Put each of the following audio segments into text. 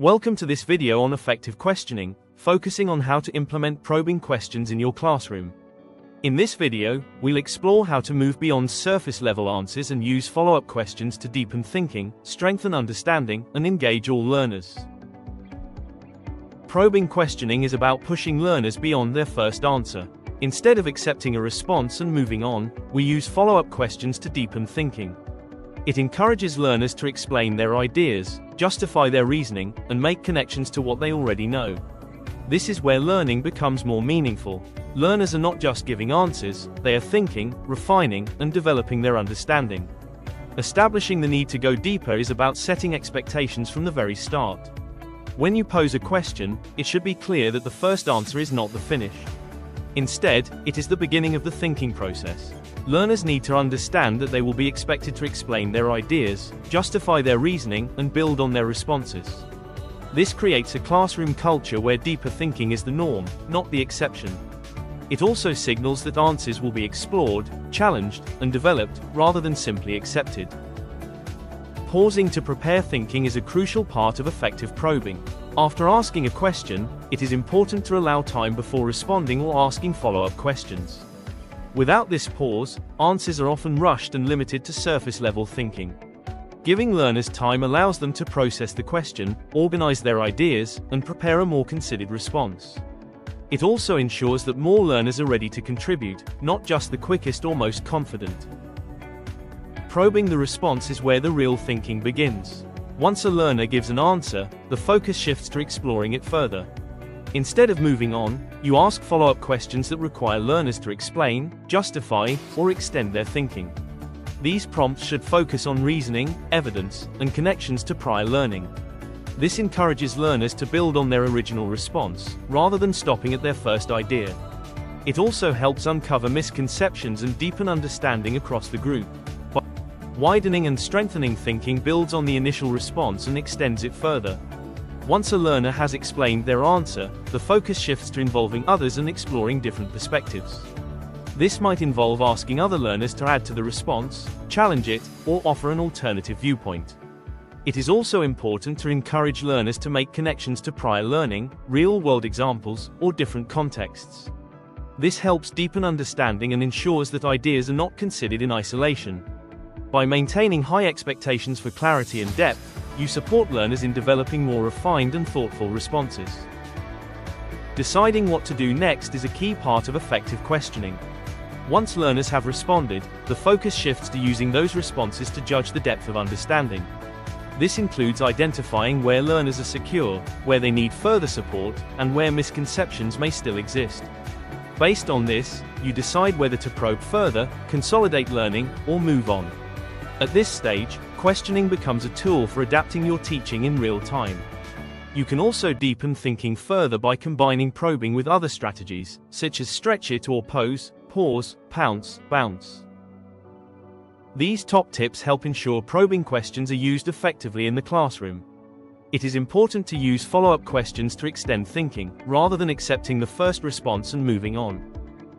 Welcome to this video on effective questioning, focusing on how to implement probing questions in your classroom. In this video, we'll explore how to move beyond surface-level answers and use follow-up questions to deepen thinking, strengthen understanding, and engage all learners. Probing questioning is about pushing learners beyond their first answer. Instead of accepting a response and moving on, we use follow-up questions to deepen thinking. It encourages learners to explain their ideas, justify their reasoning, and make connections to what they already know. This is where learning becomes more meaningful. Learners are not just giving answers, they are thinking, refining, and developing their understanding. Establishing the need to go deeper is about setting expectations from the very start. When you pose a question, it should be clear that the first answer is not the finish. Instead, it is the beginning of the thinking process. Learners need to understand that they will be expected to explain their ideas, justify their reasoning, and build on their responses. This creates a classroom culture where deeper thinking is the norm, not the exception. It also signals that answers will be explored, challenged, and developed, rather than simply accepted. Pausing to prepare thinking is a crucial part of effective probing. After asking a question, it is important to allow time before responding or asking follow-up questions. Without this pause, answers are often rushed and limited to surface-level thinking. Giving learners time allows them to process the question, organize their ideas, and prepare a more considered response. It also ensures that more learners are ready to contribute, not just the quickest or most confident. Probing the response is where the real thinking begins. Once a learner gives an answer, the focus shifts to exploring it further. Instead of moving on, you ask follow-up questions that require learners to explain, justify, or extend their thinking. These prompts should focus on reasoning, evidence, and connections to prior learning. This encourages learners to build on their original response, rather than stopping at their first idea. It also helps uncover misconceptions and deepen understanding across the group. Widening and strengthening thinking builds on the initial response and extends it further. Once a learner has explained their answer, the focus shifts to involving others and exploring different perspectives. This might involve asking other learners to add to the response, challenge it, or offer an alternative viewpoint. It is also important to encourage learners to make connections to prior learning, real-world examples, or different contexts. This helps deepen understanding and ensures that ideas are not considered in isolation. By maintaining high expectations for clarity and depth, you support learners in developing more refined and thoughtful responses. Deciding what to do next is a key part of effective questioning. Once learners have responded, the focus shifts to using those responses to judge the depth of understanding. This includes identifying where learners are secure, where they need further support, and where misconceptions may still exist. Based on this, you decide whether to probe further, consolidate learning, or move on. At this stage, questioning becomes a tool for adapting your teaching in real time. You can also deepen thinking further by combining probing with other strategies, such as stretch it or pose, pause, pounce, bounce. These top tips help ensure probing questions are used effectively in the classroom. It is important to use follow-up questions to extend thinking, rather than accepting the first response and moving on.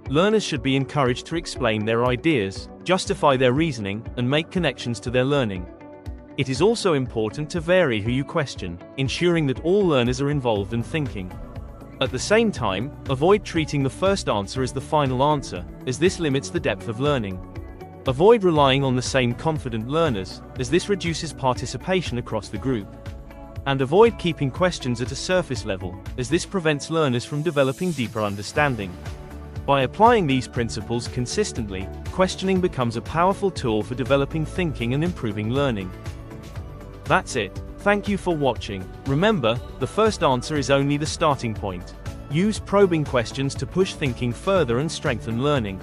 Learners should be encouraged to explain their ideas, justify their reasoning, and make connections to their learning. It is also important to vary who you question, ensuring that all learners are involved in thinking. At the same time, avoid treating the first answer as the final answer, as this limits the depth of learning. Avoid relying on the same confident learners, as this reduces participation across the group. And avoid keeping questions at a surface level, as this prevents learners from developing deeper understanding. By applying these principles consistently, questioning becomes a powerful tool for developing thinking and improving learning. That's it. Thank you for watching. Remember, the first answer is only the starting point. Use probing questions to push thinking further and strengthen learning.